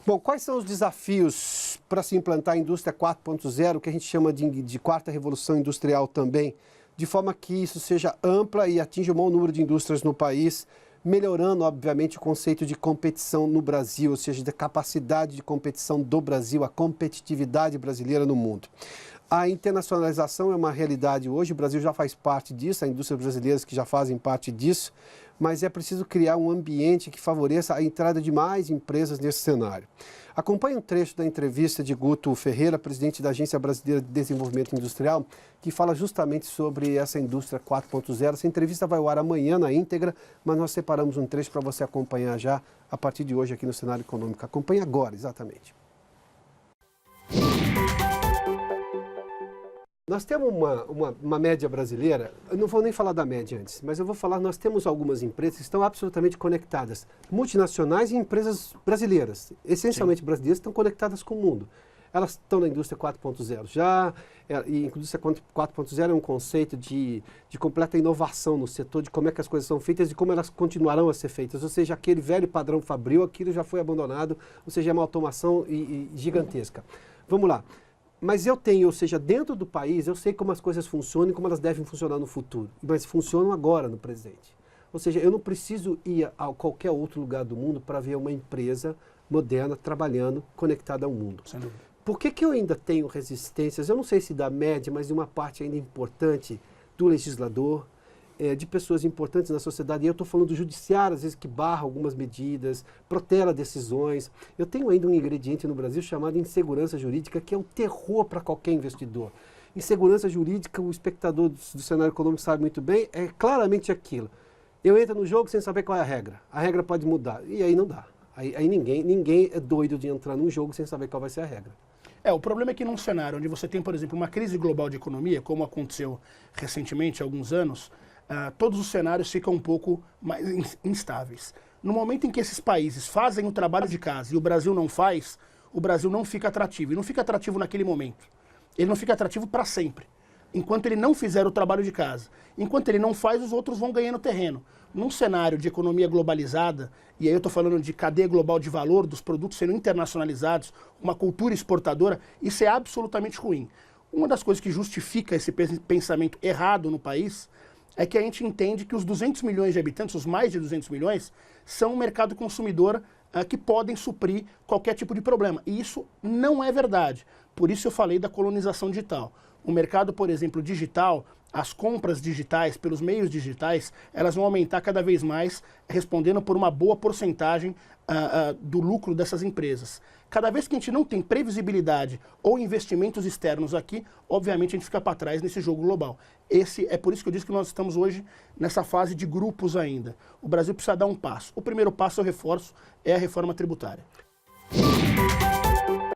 Bom, quais são os desafios para se implantar a indústria 4.0, que a gente chama de quarta revolução industrial também, de forma que isso seja ampla e atinja o maior número de indústrias no país, melhorando, obviamente, o conceito de competição no Brasil, ou seja, da capacidade de competição do Brasil, a competitividade brasileira no mundo. A internacionalização é uma realidade hoje, o Brasil já faz parte disso, há indústrias brasileiras que já fazem parte disso, mas é preciso criar um ambiente que favoreça a entrada de mais empresas nesse cenário. Acompanhe um trecho da entrevista de Guto Ferreira, presidente da Agência Brasileira de Desenvolvimento Industrial, que fala justamente sobre essa indústria 4.0. Essa entrevista vai ao ar amanhã na íntegra, mas nós separamos um trecho para você acompanhar já a partir de hoje aqui no Cenário Econômico. Acompanhe agora, exatamente. Nós temos uma média brasileira, eu não vou nem falar da média antes, mas eu vou falar, nós temos algumas empresas que estão absolutamente conectadas, multinacionais e empresas brasileiras, essencialmente brasileiras, estão conectadas com o mundo. Elas estão na indústria 4.0 já, e a indústria 4.0 é um conceito de completa inovação no setor, de como é que as coisas são feitas e como elas continuarão a ser feitas. Ou seja, aquele velho padrão fabril, aquilo já foi abandonado, ou seja, é uma automação gigantesca. Vamos lá. Mas eu tenho, ou seja, dentro do país, eu sei como as coisas funcionam e como elas devem funcionar no futuro. Mas funcionam agora, no presente. Ou seja, eu não preciso ir a qualquer outro lugar do mundo para ver uma empresa moderna trabalhando, conectada ao mundo. Sem dúvida. Por que eu ainda tenho resistências, eu não sei se da média, mas de uma parte ainda importante do legislador, de pessoas importantes na sociedade, e eu estou falando do judiciário, às vezes, que barra algumas medidas, protela decisões. Eu tenho ainda um ingrediente no Brasil chamado insegurança jurídica, que é um terror para qualquer investidor. Insegurança jurídica, o espectador do cenário econômico sabe muito bem, é claramente aquilo. Eu entro no jogo sem saber qual é a regra pode mudar, e aí não dá. Aí ninguém é doido de entrar num jogo sem saber qual vai ser a regra. O problema é que num cenário onde você tem, por exemplo, uma crise global de economia, como aconteceu recentemente há alguns anos, todos os cenários ficam um pouco mais instáveis. No momento em que esses países fazem o trabalho de casa e o Brasil não faz, o Brasil não fica atrativo. E não fica atrativo naquele momento. Ele não fica atrativo para sempre. Enquanto ele não fizer o trabalho de casa. Enquanto ele não faz, os outros vão ganhando terreno. Num cenário de economia globalizada, e aí eu estou falando de cadeia global de valor, dos produtos sendo internacionalizados, uma cultura exportadora, isso é absolutamente ruim. Uma das coisas que justifica esse pensamento errado no país é que a gente entende que os 200 milhões de habitantes, os mais de 200 milhões, são um mercado consumidor que podem suprir qualquer tipo de problema. E isso não é verdade. Por isso eu falei da colonização digital. O mercado, por exemplo, digital, as compras digitais pelos meios digitais, elas vão aumentar cada vez mais, respondendo por uma boa porcentagem do lucro dessas empresas. Cada vez que a gente não tem previsibilidade ou investimentos externos aqui, obviamente a gente fica para trás nesse jogo global. É por isso que eu disse que nós estamos hoje nessa fase de grupos ainda. O Brasil precisa dar um passo. O primeiro passo, eu reforço, é a reforma tributária.